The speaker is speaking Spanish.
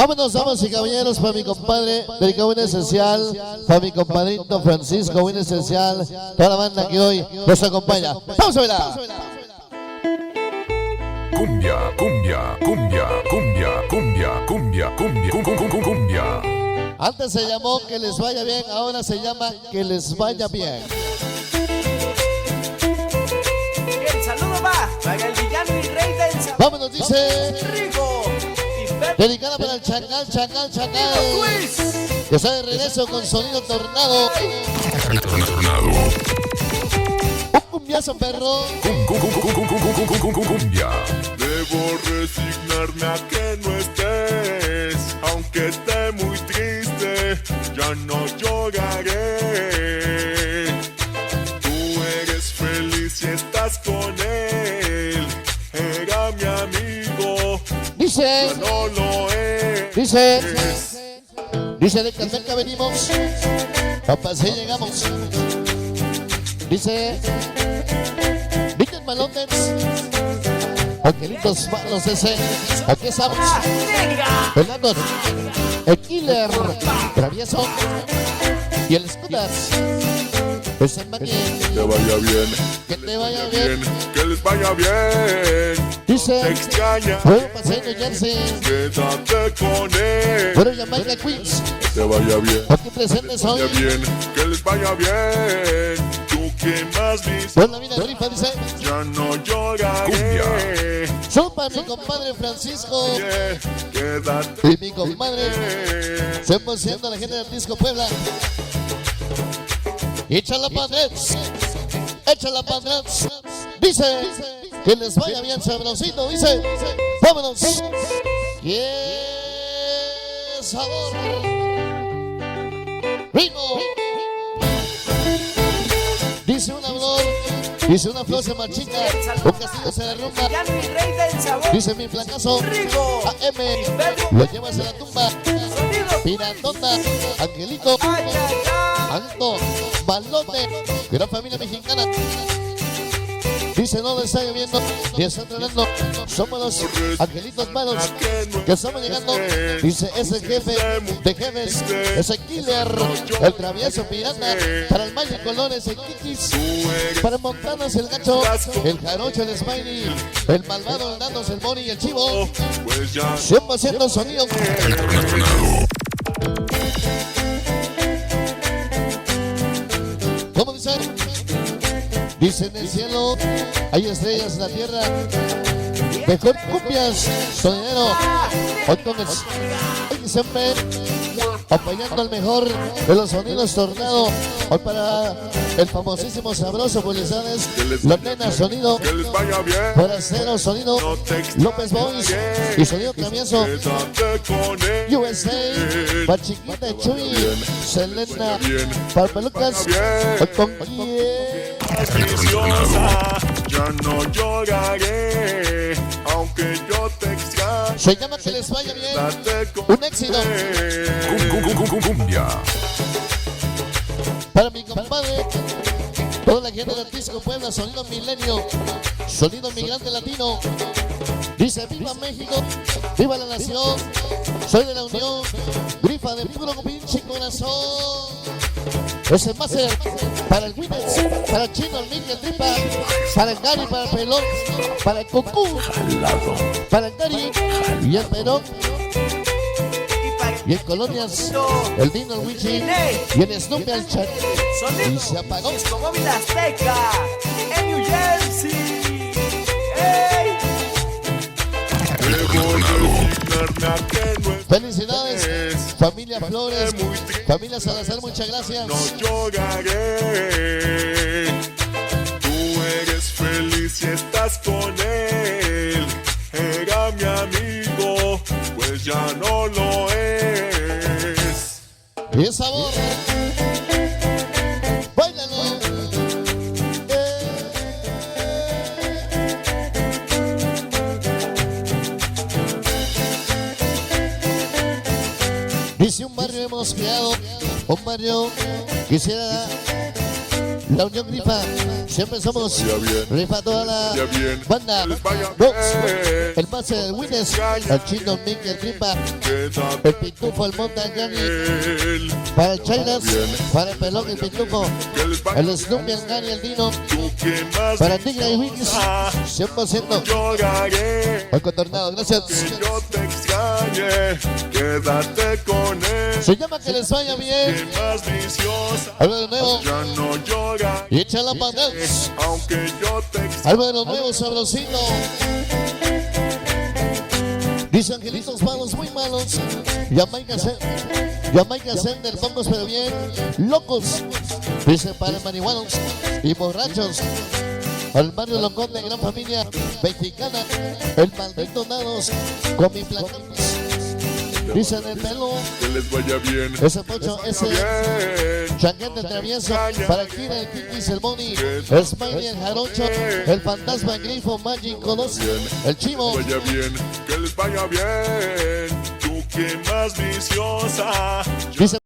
Vámonos, damas y caballeros, para mi compadre, dedicado en esencial, para mi compadrito Francisco, bien esencial, toda la banda que hoy nos acompaña. ¡Vamos a verla! Cumbia, cumbia, cumbia, cumbia, cumbia, cumbia, cumbia, cumbia. Antes se llamó Que les vaya bien, ahora se llama Que les vaya bien. El saludo va para el villano y rey del sabor. Vámonos, dice. Rico y Pepe. Dedicada para el Chacal, Chacal, Chacal. Que está de regreso con sonido tornado. Tornado. Un cumbiazo, perro. Cumbia. Debo resignarme a que no estés, aunque esté muy triste, ya no lloraré. Tú eres feliz y estás con él, era mi amigo, Dice, ya no lo es. dice de Calmeca venimos, papá, si llegamos. Dice, Víctor Malotes, Angelitos malos ese, aquí estamos. Fernando, el Killer, Travieso y el Scudas. Pues el Maqui, Que te vaya bien, que te vaya bien. que les vaya bien. Te Dice, extraña, fuego paseño Jersey, quédate con él. fuego Jamaica Queens, Que te vaya bien. aquí presentes hoy. Vaya bien, que les vaya bien. Tú que más dices, Por la vida rifa, dice, ya no lloraré. son para mi compadre Francisco Quédate. y mi compadre 100% la gente del Disco Puebla. Échala para atrás, échala para atrás. Dice, que les vaya bien sabrosito, dice, vámonos. ¡Qué sabor! ¡Ritmo! Dice una flor, dice una flor se marchita, un castillo se derrumba. Villano y rey del sabor. Dice mi placazo, Rico AM, y Pepe. lo llevas a la tumba. Sonido. Pirandota, Angelito, Ay, ay, ay. Alto, Balote, gran familia mexicana. Dice, no le está lloviendo, ni está entrenando. Somos los angelitos malos que estamos llegando. Dice, es el jefe de jefes, es el Killer, el travieso pirata. Para el Maya Colores, el Kikis. Para Montanos, el gacho, el jarocho, el Smiley, el malvado, el Nanos, el Moni y el Chivo. Pues ya 100% sonido. ¿Cómo dice? Dice en el cielo, hay estrellas en la tierra. Mejor cumbias, sonidero. Hoy con el hoy siempre apoyando al mejor de los sonidos tornado. Hoy para el famosísimo sabroso, felicidades. Los nenas, sonido. que les vaya bien. Forastero, sonido. No te López Boys y sonido travieso. Quédate con él. USA, para Chiquita y Chuy, Selena, para Pelucas, Bien. con quién. Tornado. Ya no lloraré, aunque yo te extrañe. Se llama Que les vaya bien, Quédate con un éxito él. Cumbia. para mi compadre, toda la gente del Disco Puebla, sonido milenio, sonido migrante latino. Dice, viva México, viva la nación, soy de la unión, grifa de puro pinche corazón. Ese máster para el Winners, para el Chino, el Mickey, el Tripa, para el Gary, para el Pelón, para el Cocú, para el Gary y el Perón, y el Colonias, el Dino, el Wichi y el Snoopy, el Chat. Y se apagó. Disco Móvil Azteca en New Jersey. ¡Ey! Debo resignarme a que no Felicidades, familia Flores, familia Salazar, muchas gracias. No lloraré. Tú eres feliz y estás con él. Era mi amigo, pues ya no lo es. Y el sabor, báilalo. Dice un barrio hemos creado, un barrio quisiera La Unión Rifa, siempre somos. Vaya bien. Rifa toda la Vaya bien. banda. Que les vaya Box, bien. el pase del Winners, el chino Mickey, el Trimba, Quédate el Pitufo, el Montañani, él. para el Chainas, Bien. para el Pelón, el Pitufo, Que les vaya el Snoopy, el Gary, el Dino, tú que más para el Tigre y Wings, Ah, 100%. lloraré. El Cotornado, gracias. Que yo te extrañe. Quédate con él. Se llama Que les vaya bien. Que más viciosa. Algo de nuevo. Ya no llora. Y echa la pata. Aunque yo te extrañe. Algo de los nuevos, sabrosito. Dice angelitos malos, muy malos. Jamaica Sender, pocos pero bien. Locos. Dice para marihuanos y borrachos. Al barrio Locón de gran familia mexicana. El maldito Nados con mi placa. Dice en el pelo. Que les vaya bien. Ese pocho, ese Bien. chaquete travieso. Para Kira, el Kikis, el Boni. Smiley, el Jarocho. El fantasma, el Grifo, Magic, Colos. El Chivo. Vaya bien, que les vaya bien. Tú que más viciosa. Dice